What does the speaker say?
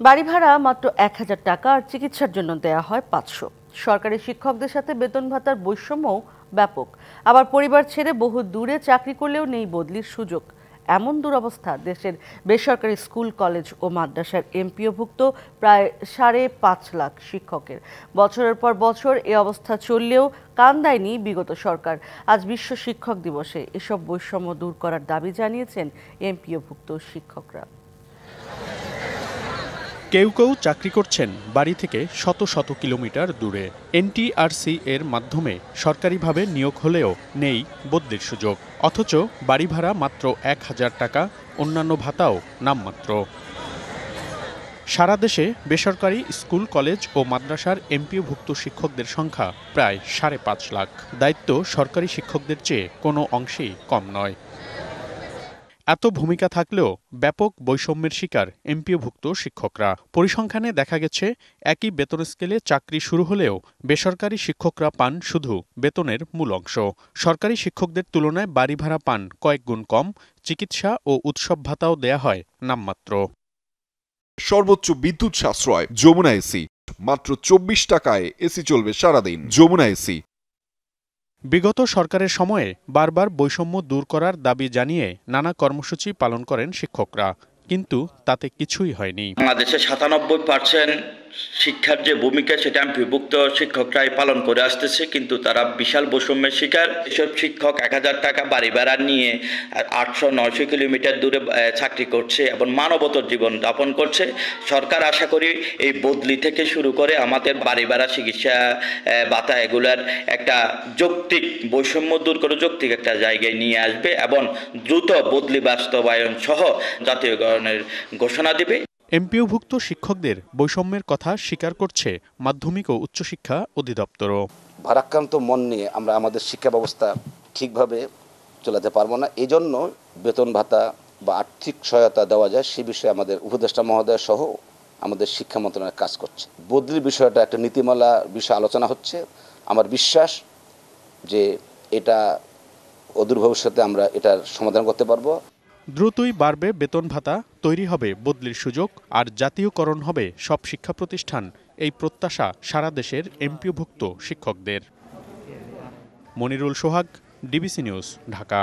বাড়ি ভাড়া মাত্র ১,০০০ টাকা আর চিকিৎসার জন্য দেয়া হয় ৫০০। সরকারি শিক্ষকদের সাথে বেতন ভাতার বৈষম্যও ব্যাপক। আবার পরিবার ছেড়ে বহু দূরে চাকরি করলেও নেই বদলির সুযোগ। এমন দুরবস্থা দেশের বেসরকারি স্কুল, কলেজ ও মাদ্রাসার এমপিওভুক্ত প্রায় ৫.৫ লাখ শিক্ষকের। বছরের পর বছর এ অবস্থা চললেও কান দেয়নি বিগত সরকার। আজ বিশ্ব শিক্ষক দিবসে এসব বৈষম্য দূর করার দাবি জানিয়েছেন এমপিওভুক্ত শিক্ষকরা। কেউ কেউ চাকরি করছেন বাড়ি থেকে শত শত কিলোমিটার দূরে। এনটিআরসি এর মাধ্যমে সরকারিভাবে নিয়োগ হলেও নেই বদলির সুযোগ। অথচ বাড়ি ভাড়া মাত্র ১,০০০ টাকা, অন্যান্য ভাতাও নামমাত্র। সারা দেশে বেসরকারি স্কুল, কলেজ ও মাদ্রাসার এমপিওভুক্ত শিক্ষকদের সংখ্যা প্রায় ৫.৫ লাখ। দায়িত্ব সরকারি শিক্ষকদের চেয়ে কোনো অংশেই কম নয়। এত ভূমিকা থাকলেও ব্যাপক বৈষম্যের শিকার এমপিওভুক্ত শিক্ষকরা। পরিসংখ্যানে দেখা গেছে, একই বেতন স্কেলে চাকরি শুরু হলেও বেসরকারি শিক্ষকরা পান শুধু বেতনের মূল অংশ। সরকারি শিক্ষকদের তুলনায় বাড়ি ভাড়া পান কয়েক গুণ কম, চিকিৎসা ও উৎসব ভাতাও দেয়া হয় নামমাত্র। সর্বোচ্চ বিদ্যুৎ সাশ্রয় যমুনা এসি, মাত্র ২৪ টাকায় এসি চলবে সারাদিন। যমুনা এসি। বিগত সরকারের সময়ে বারবার বৈষম্য দূর করার দাবি জানিয়ে নানা কর্মসূচি পালন করেন শিক্ষকরা, কিন্তু তাতে কিছুই হয়নি। বাংলাদেশে ৯৭% শিক্ষার যে ভূমিকা সেটা এমপিওভুক্ত শিক্ষকরাই পালন করে আসতেছে, কিন্তু তারা বিশাল বৈষম্যের শিকার। এসব শিক্ষক ১,০০০ টাকা বাড়ি ভাড়া নিয়ে ৮০০-৯০০ কিলোমিটার দূরে চাকরি করছে এবং মানবতর জীবন যাপন করছে। সরকার আশা করি এই বদলি থেকে শুরু করে আমাদের বাড়ি ভাড়া, চিকিৎসা ভাতা এগুলার একটা যৌক্তিক বৈষম্য দূর করে যৌক্তিক একটা জায়গায় নিয়ে আসবে এবং দ্রুত বদলি বাস্তবায়ন সহ জাতীয়করণের ঘোষণা দিবে। এমপিওভুক্ত শিক্ষকদের বৈষম্যের কথা স্বীকার করছে মাধ্যমিক ও উচ্চশিক্ষা অধিদপ্তরও। ভারাক্রান্ত মন নিয়ে আমরা আমাদের শিক্ষা ব্যবস্থা ঠিকভাবে চালাতে পারবো না। এজন্য বেতন ভাতা বা আর্থিক সহায়তা দেওয়া যায় সে বিষয়ে আমাদের উপদেষ্টা মহোদয় সহ আমাদের শিক্ষা মন্ত্রণালয় কাজ করছে। বদলির বিষয়টা একটা নীতিমালা বিষয়ে আলোচনা হচ্ছে। আমার বিশ্বাস যে এটা অদূর ভবিষ্যতে আমরা এটার সমাধান করতে পারবো। দ্রুতই বাড়বে বেতন ভাতা, তৈরি হবে বদলির সুযোগ আর জাতীয়করণ হবে সব শিক্ষা প্রতিষ্ঠান, এই প্রত্যাশা সারা দেশের এমপিওভুক্ত শিক্ষকদের। মনিরুল সোহাগ, ডিবিসি নিউজ, ঢাকা।